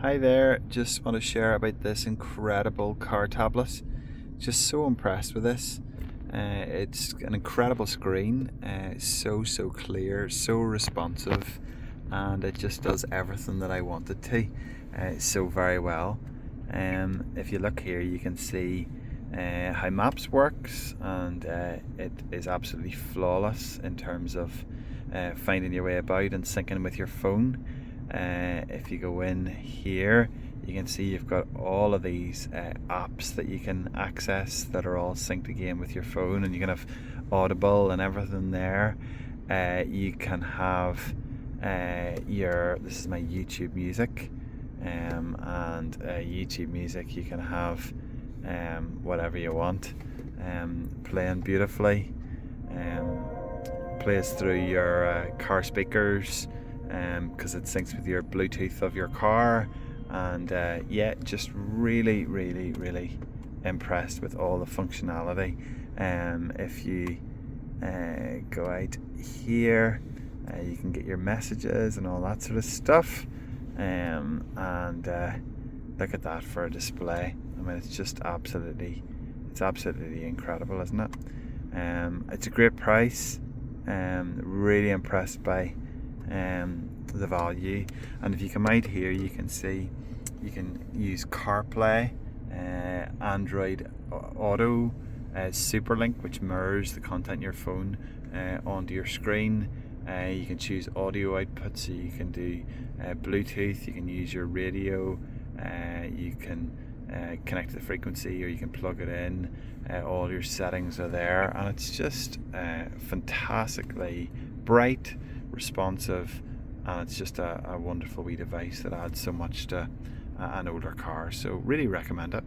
Hi there, just want to share about this incredible car tablet. Just so impressed with this. It's an incredible screen, so clear, so responsive, and it just does everything that I want it to, so very well. If you look here, you can see how Maps works, and it is absolutely flawless in terms of finding your way about and syncing with your phone. If you go in here, you can see you've got all of these apps that you can access that are all synced again with your phone, and you can have Audible and everything there. You can have this is my YouTube music, and YouTube music you can have whatever you want, playing beautifully. Plays through your car speakers, because it syncs with your Bluetooth of your car, and yeah, just really impressed with all the functionality. If you go out here, you can get your messages and all that sort of stuff, and look at that for a display. I mean, it's absolutely incredible, isn't it? It's a great price. Really impressed by the value. And if you come out here, you can see you can use CarPlay, Android Auto, Superlink, which mirrors the content in your phone onto your screen. You can choose audio output, so you can do Bluetooth, you can use your radio, you can connect to the frequency, or you can plug it in. All your settings are there, and it's just fantastically bright, responsive, and it's just a wonderful wee device that adds so much to an older car. So really recommend it.